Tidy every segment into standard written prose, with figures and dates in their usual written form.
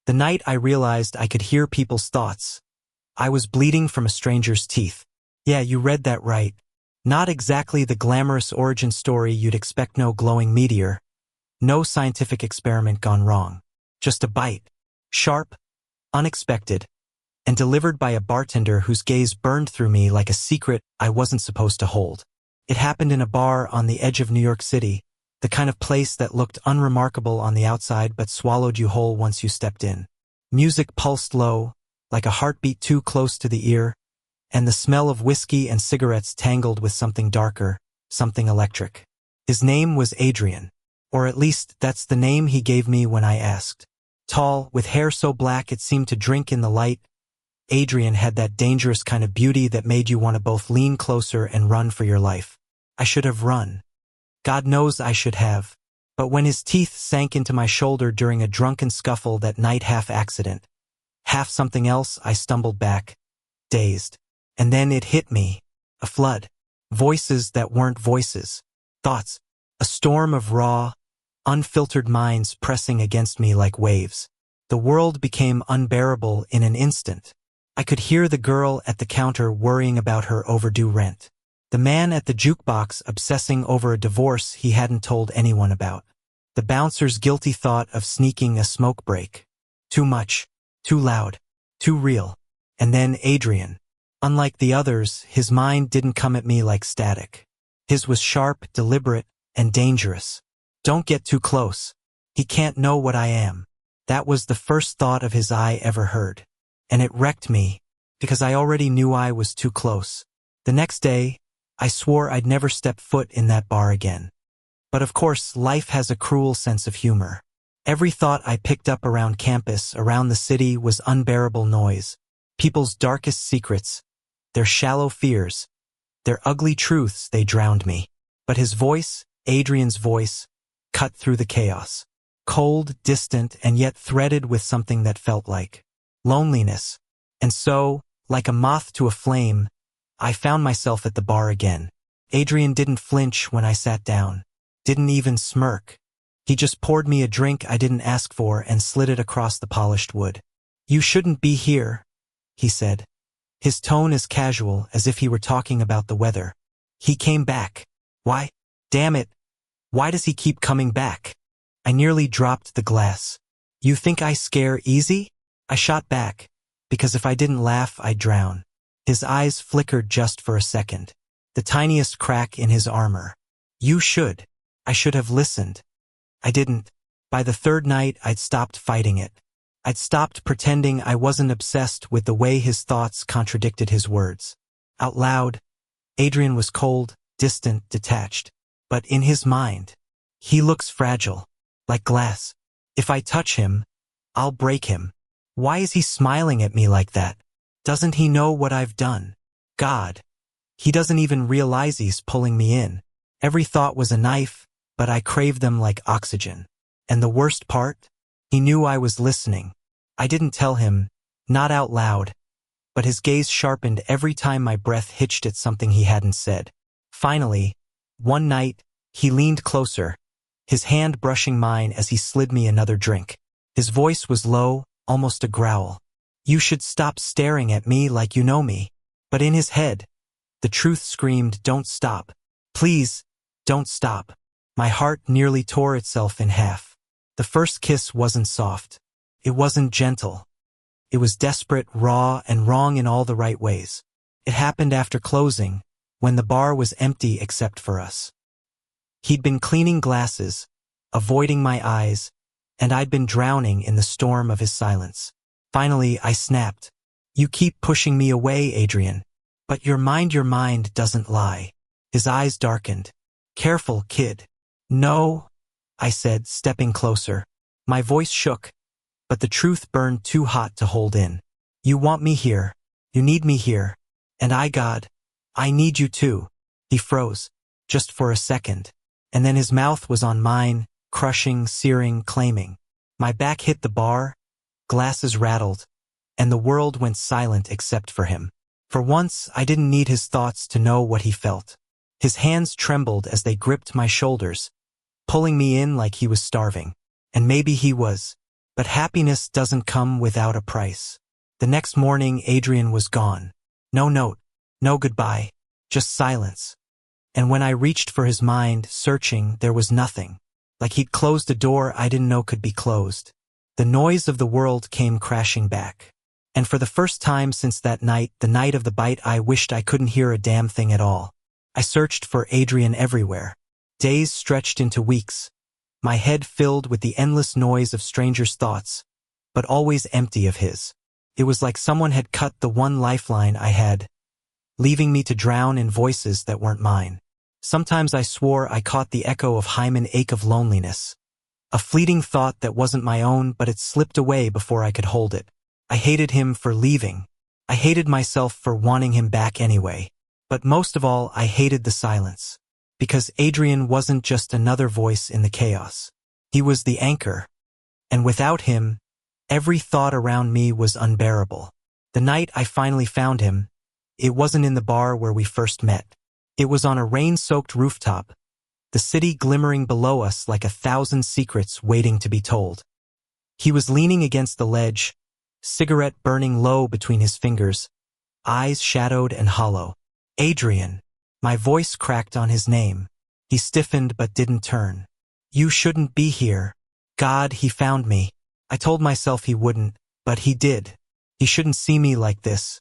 The night I realized I could hear people's thoughts. I was bleeding from a stranger's teeth. Yeah, you read that right. Not exactly the glamorous origin story you'd expect. No glowing meteor. No scientific experiment gone wrong. Just a bite. Sharp, unexpected, and delivered by a bartender whose gaze burned through me like a secret I wasn't supposed to hold. It happened in a bar on the edge of New York City, the kind of place that looked unremarkable on the outside but swallowed you whole once you stepped in. Music pulsed low, like a heartbeat too close to the ear, and the smell of whiskey and cigarettes tangled with something darker, something electric. His name was Adrian, or at least that's the name he gave me when I asked. Tall, with hair so black it seemed to drink in the light, Adrian had that dangerous kind of beauty that made you want to both lean closer and run for your life. I should have run. God knows I should have. But when his teeth sank into my shoulder during a drunken scuffle that night, half accident, half something else, I stumbled back, dazed. And then it hit me. A flood. Voices that weren't voices. Thoughts. A storm of raw, unfiltered minds pressing against me like waves. The world became unbearable in an instant. I could hear the girl at the counter worrying about her overdue rent. The man at the jukebox obsessing over a divorce he hadn't told anyone about. The bouncer's guilty thought of sneaking a smoke break. Too much. Too loud. Too real. And then Adrian. Unlike the others, his mind didn't come at me like static. His was sharp, deliberate, and dangerous. Don't get too close. He can't know what I am. That was the first thought of his I ever heard. And it wrecked me, because I already knew I was too close. The next day, I swore I'd never step foot in that bar again. But of course, life has a cruel sense of humor. Every thought I picked up around campus, around the city, was unbearable noise. People's darkest secrets, their shallow fears, their ugly truths, they drowned me. But his voice, Adrian's voice, cut through the chaos. Cold, distant, and yet threaded with something that felt like loneliness. And so, like a moth to a flame, I found myself at the bar again. Adrian didn't flinch when I sat down. Didn't even smirk. He just poured me a drink I didn't ask for and slid it across the polished wood. "You shouldn't be here," he said. His tone as casual as if he were talking about the weather. He came back. Why? Damn it. Why does he keep coming back? I nearly dropped the glass. "You think I scare easy?" I shot back, because if I didn't laugh, I'd drown. His eyes flickered just for a second. The tiniest crack in his armor. "You should." I should have listened. I didn't. By the third night, I'd stopped fighting it. I'd stopped pretending I wasn't obsessed with the way his thoughts contradicted his words. Out loud, Adrian was cold, distant, detached. But in his mind, he looks fragile, like glass. If I touch him, I'll break him. Why is he smiling at me like that? Doesn't he know what I've done? God. He doesn't even realize he's pulling me in. Every thought was a knife, but I craved them like oxygen. And the worst part? He knew I was listening. I didn't tell him, not out loud, but his gaze sharpened every time my breath hitched at something he hadn't said. Finally, one night, he leaned closer, his hand brushing mine as he slid me another drink. His voice was low, almost a growl. "You should stop staring at me like you know me." But in his head, the truth screamed, "Don't stop. Please, don't stop." My heart nearly tore itself in half. The first kiss wasn't soft. It wasn't gentle. It was desperate, raw, and wrong in all the right ways. It happened after closing, when the bar was empty except for us. He'd been cleaning glasses, avoiding my eyes, and I'd been drowning in the storm of his silence. Finally, I snapped. "You keep pushing me away, Adrian. But your mind doesn't lie." His eyes darkened. "Careful, kid." "No," I said, stepping closer. My voice shook, but the truth burned too hot to hold in. "You want me here. You need me here. And God, I need you too." He froze, just for a second, and then his mouth was on mine, crushing, searing, claiming. My back hit the bar, glasses rattled, and the world went silent except for him. For once, I didn't need his thoughts to know what he felt. His hands trembled as they gripped my shoulders, pulling me in like he was starving. And maybe he was. But happiness doesn't come without a price. The next morning, Adrian was gone. No note, no goodbye, just silence. And when I reached for his mind, searching, there was nothing. Like he'd closed a door I didn't know could be closed. The noise of the world came crashing back. And for the first time since that night, the night of the bite, I wished I couldn't hear a damn thing at all. I searched for Adrian everywhere. Days stretched into weeks. My head filled with the endless noise of strangers' thoughts, but always empty of his. It was like someone had cut the one lifeline I had, leaving me to drown in voices that weren't mine. Sometimes I swore I caught the echo of Hyman ache of loneliness. A fleeting thought that wasn't my own, but it slipped away before I could hold it. I hated him for leaving. I hated myself for wanting him back anyway. But most of all, I hated the silence. Because Adrian wasn't just another voice in the chaos. He was the anchor. And without him, every thought around me was unbearable. The night I finally found him, it wasn't in the bar where we first met. It was on a rain-soaked rooftop, the city glimmering below us like 1,000 secrets waiting to be told. He was leaning against the ledge, cigarette burning low between his fingers, eyes shadowed and hollow. Adrian. My voice cracked on his name. He stiffened but didn't turn. You shouldn't be here. God, he found me. I told myself he wouldn't, but he did. He shouldn't see me like this.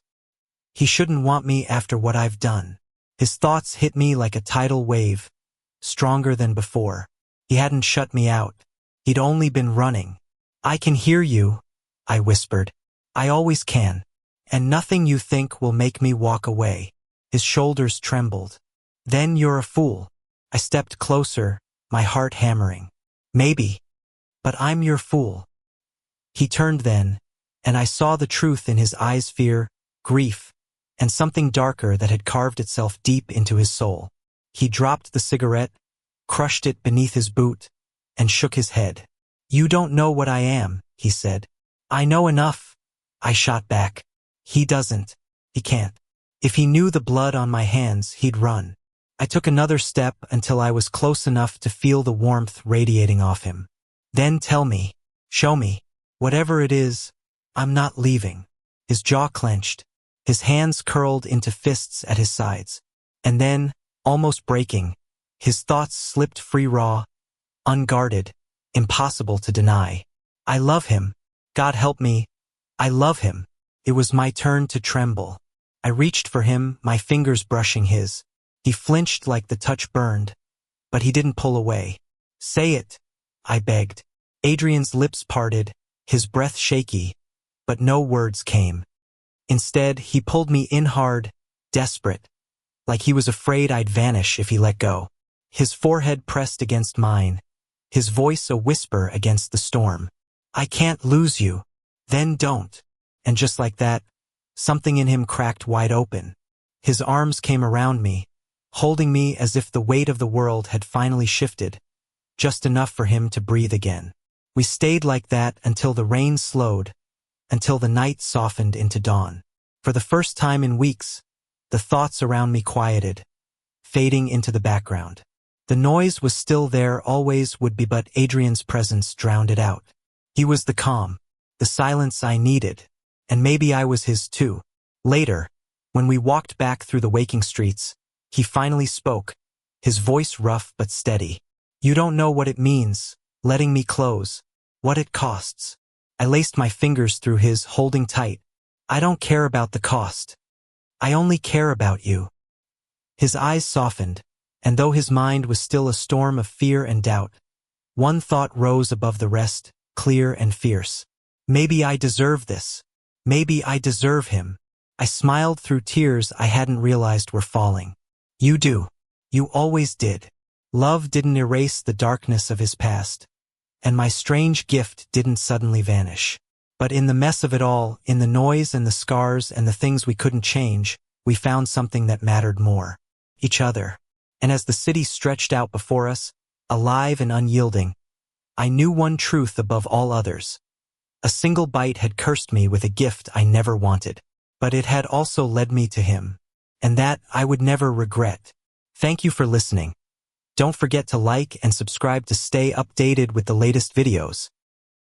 He shouldn't want me after what I've done. His thoughts hit me like a tidal wave, stronger than before. He hadn't shut me out. He'd only been running. I can hear you, I whispered. I always can. And nothing you think will make me walk away. His shoulders trembled. Then you're a fool. I stepped closer, my heart hammering. Maybe. But I'm your fool. He turned then, and I saw the truth in his eyes: fear, grief, and something darker that had carved itself deep into his soul. He dropped the cigarette, crushed it beneath his boot, and shook his head. You don't know what I am, he said. I know enough, I shot back. He doesn't. He can't. If he knew the blood on my hands, he'd run. I took another step until I was close enough to feel the warmth radiating off him. Then tell me, show me, whatever it is, I'm not leaving. His jaw clenched, his hands curled into fists at his sides. And then, almost breaking, his thoughts slipped free, raw, unguarded, impossible to deny. I love him. God help me. I love him. It was my turn to tremble. I reached for him, my fingers brushing his. He flinched like the touch burned, but he didn't pull away. Say it, I begged. Adrian's lips parted, his breath shaky, but no words came. Instead, he pulled me in hard, desperate, like he was afraid I'd vanish if he let go. His forehead pressed against mine, his voice a whisper against the storm. I can't lose you. Then don't. And just like that, something in him cracked wide open. His arms came around me, holding me as if the weight of the world had finally shifted, just enough for him to breathe again. We stayed like that until the rain slowed, until the night softened into dawn. For the first time in weeks, the thoughts around me quieted, fading into the background. The noise was still there, always would be, but Adrian's presence drowned it out. He was the calm, the silence I needed, and maybe I was his too. Later, when we walked back through the waking streets, he finally spoke, his voice rough but steady. You don't know what it means, letting me close, what it costs. I laced my fingers through his, holding tight. I don't care about the cost. I only care about you. His eyes softened, and though his mind was still a storm of fear and doubt, one thought rose above the rest, clear and fierce. Maybe I deserve this. Maybe I deserve him. I smiled through tears I hadn't realized were falling. You do. You always did. Love didn't erase the darkness of his past, and my strange gift didn't suddenly vanish. But in the mess of it all, in the noise and the scars and the things we couldn't change, we found something that mattered more. Each other. And as the city stretched out before us, alive and unyielding, I knew one truth above all others. A single bite had cursed me with a gift I never wanted, but it had also led me to him, and that I would never regret. Thank you for listening. Don't forget to like and subscribe to stay updated with the latest videos.